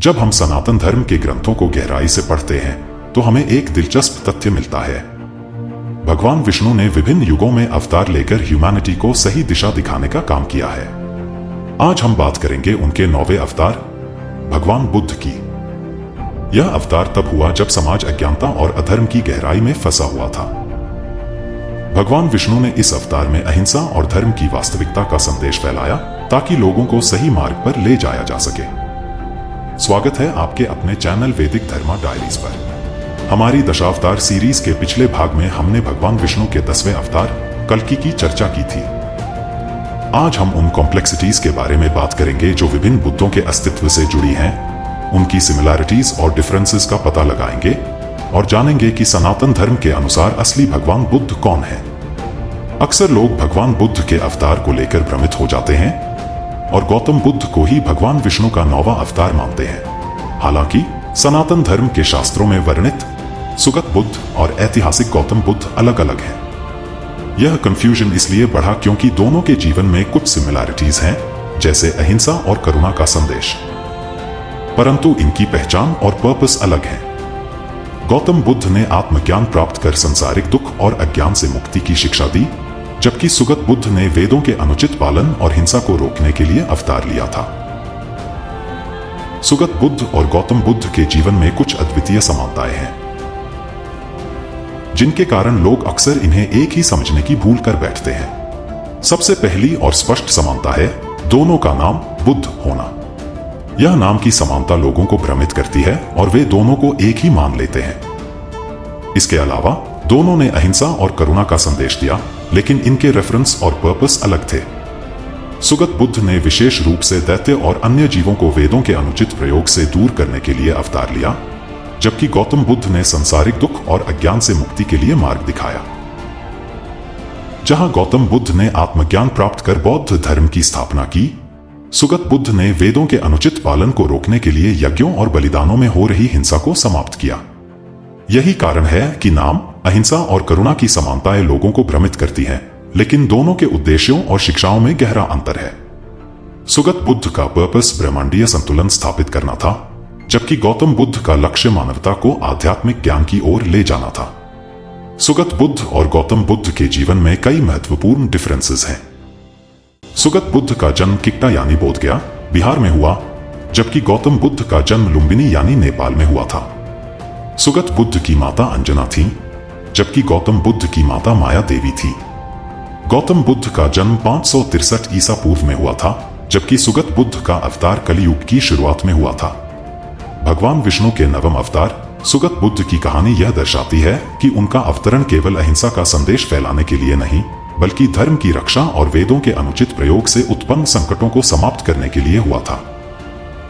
जब हम सनातन धर्म के ग्रंथों को गहराई से पढ़ते हैं तो हमें एक दिलचस्प तथ्य मिलता है। भगवान विष्णु ने विभिन्न युगों में अवतार लेकर ह्यूमैनिटी को सही दिशा दिखाने का काम किया है। आज हम बात करेंगे उनके 9वें अवतार भगवान बुद्ध की। यह अवतार तब हुआ जब समाज अज्ञानता और अधर्म की गहराई में फंसा हुआ था। भगवान विष्णु ने इस अवतार में अहिंसा और धर्म की वास्तविकता का संदेश फैलाया ताकि लोगों को सही मार्ग पर ले जाया जा सके। स्वागत है आपके अपने चैनल वैदिक धर्मा डायरीज पर। हमारी दशावतार सीरीज के पिछले भाग में हमने भगवान विष्णु के 10वें अवतार कल्कि की चर्चा की थी। आज हम उन कॉम्प्लेक्सिटीज के बारे में बात करेंगे जो विभिन्न बुद्धों के अस्तित्व से जुड़ी हैं, उनकी सिमिलैरिटीज और डिफरेंसेस का पता लगाएंगे और जानेंगे कि सनातन धर्म के अनुसार असली भगवान बुद्ध कौन है। अक्सर लोग भगवान बुद्ध के अवतार को लेकर भ्रमित हो जाते हैं और गौतम बुद्ध को ही भगवान विष्णु का 9वां अवतार मानते हैं। हालांकि सनातन धर्म के शास्त्रों में वर्णित सुगत बुद्ध और ऐतिहासिक गौतम बुद्ध अलग अलग हैं। यह कंफ्यूजन इसलिए बढ़ा क्योंकि दोनों के जीवन में कुछ सिमिलैरिटीज हैं, जैसे अहिंसा और करुणा का संदेश, परंतु इनकी पहचान और पर्पस अलग है। गौतम बुद्ध ने आत्मज्ञान प्राप्त कर संसारिक दुख और अज्ञान से मुक्ति की शिक्षा दी, जबकि सुगत बुद्ध ने वेदों के अनुचित पालन और हिंसा को रोकने के लिए अवतार लिया था। सुगत बुद्ध और गौतम बुद्ध के जीवन में कुछ अद्वितीय समानताएं हैं, जिनके कारण लोग अक्सर इन्हें एक ही समझने की भूल कर बैठते हैं। सबसे पहली और स्पष्ट समानता है दोनों का नाम बुद्ध होना। यह नाम की समानता लोगों को भ्रमित करती है और वे दोनों को एक ही मान लेते हैं। इसके अलावा दोनों ने अहिंसा और करुणा का संदेश दिया, लेकिन इनके रेफरेंस और पर्पस अलग थे। सुगत बुद्ध ने विशेष रूप से दैत्य और अन्य जीवों को वेदों के अनुचित प्रयोग से दूर करने के लिए अवतार लिया, जबकि गौतम बुद्ध ने संसारिक दुख और अज्ञान से मुक्ति के लिए मार्ग दिखाया। जहां गौतम बुद्ध ने आत्मज्ञान प्राप्त कर बौद्ध धर्म की स्थापना की, सुगत बुद्ध ने वेदों के अनुचित पालन को रोकने के लिए यज्ञों और बलिदानों में हो रही हिंसा को समाप्त किया। यही कारण है कि नाम, अहिंसा और करुणा की समानताएं लोगों को भ्रमित करती हैं, लेकिन दोनों के उद्देश्यों और शिक्षाओं में गहरा अंतर है। सुगत बुद्ध का पर्पस ब्रह्मांडीय संतुलन स्थापित करना था, जबकि गौतम बुद्ध का लक्ष्य मानवता को आध्यात्मिक ज्ञान की ओर ले जाना था। सुगत बुद्ध और गौतम बुद्ध के जीवन में कई महत्वपूर्ण डिफरेंसेस हैं। सुगत बुद्ध का जन्म किक्टा यानी बोधगया, बिहार में हुआ, जबकि गौतम बुद्ध का जन्म लुम्बिनी यानी नेपाल में हुआ था। सुगत बुद्ध की माता अंजना थी, जबकि गौतम बुद्ध की माता माया देवी थी। गौतम बुद्ध का जन्म 563 ईसा पूर्व में हुआ था, जबकि सुगत बुद्ध का अवतार कलियुग की शुरुआत में हुआ था। भगवान विष्णु के 9वें अवतार सुगत बुद्ध की कहानी यह दर्शाती है कि उनका अवतरण केवल अहिंसा का संदेश फैलाने के लिए नहीं, बल्कि धर्म की रक्षा और वेदों के अनुचित प्रयोग से उत्पन्न संकटों को समाप्त करने के लिए हुआ था।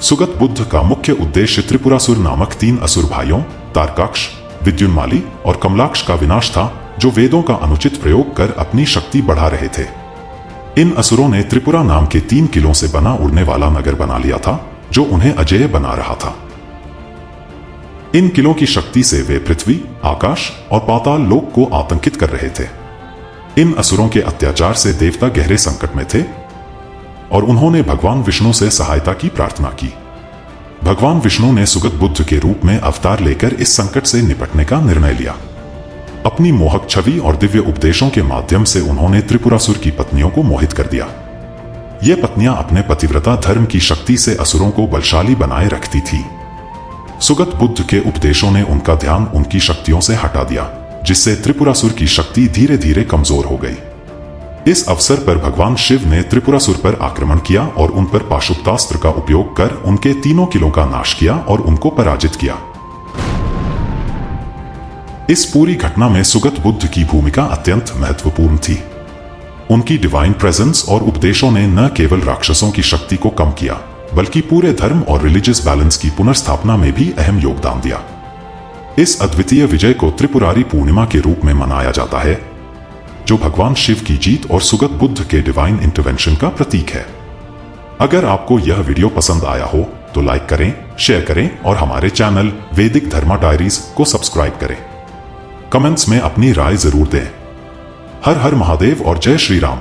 सुगत बुद्ध का मुख्य उद्देश्य त्रिपुरासुर नामक 3 असुर भाइयों तारकाक्ष, विद्युन्माली और कमलाक्ष का विनाश था, जो वेदों का अनुचित प्रयोग कर अपनी शक्ति बढ़ा रहे थे। इन असुरों ने त्रिपुरा नाम के 3 किलों से बना उड़ने वाला नगर बना लिया था, जो उन्हें अजेय बना रहा था। इन किलों की शक्ति से वे पृथ्वी, आकाश और पाताल लोक को आतंकित कर रहे थे। इन असुरों के अत्याचार से देवता गहरे संकट में थे और उन्होंने भगवान विष्णु से सहायता की प्रार्थना की। भगवान विष्णु ने सुगत बुद्ध के रूप में अवतार लेकर इस संकट से निपटने का निर्णय लिया। अपनी मोहक छवि और दिव्य उपदेशों के माध्यम से उन्होंने त्रिपुरासुर की पत्नियों को मोहित कर दिया। ये पत्नियां अपने पतिव्रता धर्म की शक्ति से असुरों को बलशाली बनाए रखती थी। सुगत बुद्ध के उपदेशों ने उनका ध्यान उनकी शक्तियों से हटा दिया, जिससे त्रिपुरासुर की शक्ति धीरे धीरे कमजोर हो गई। इस अवसर पर भगवान शिव ने त्रिपुरासुर पर आक्रमण किया और उन पर पाशुपतास्त्र का उपयोग कर उनके 3 किलों का नाश किया और उनको पराजित किया। इस पूरी घटना में सुगत बुद्ध की भूमिका अत्यंत महत्वपूर्ण थी। उनकी डिवाइन प्रेजेंस और उपदेशों ने न केवल राक्षसों की शक्ति को कम किया, बल्कि पूरे धर्म और रिलीजियस बैलेंस की पुनर्स्थापना में भी अहम योगदान दिया। इस अद्वितीय विजय को त्रिपुरारी पूर्णिमा के रूप में मनाया जाता है, जो भगवान शिव की जीत और सुगत बुद्ध के डिवाइन इंटरवेंशन का प्रतीक है। अगर आपको यह वीडियो पसंद आया हो तो लाइक करें, शेयर करें और हमारे चैनल वैदिक धर्मा डायरीज को सब्सक्राइब करें। कमेंट्स में अपनी राय जरूर दें। हर हर महादेव और जय श्री राम।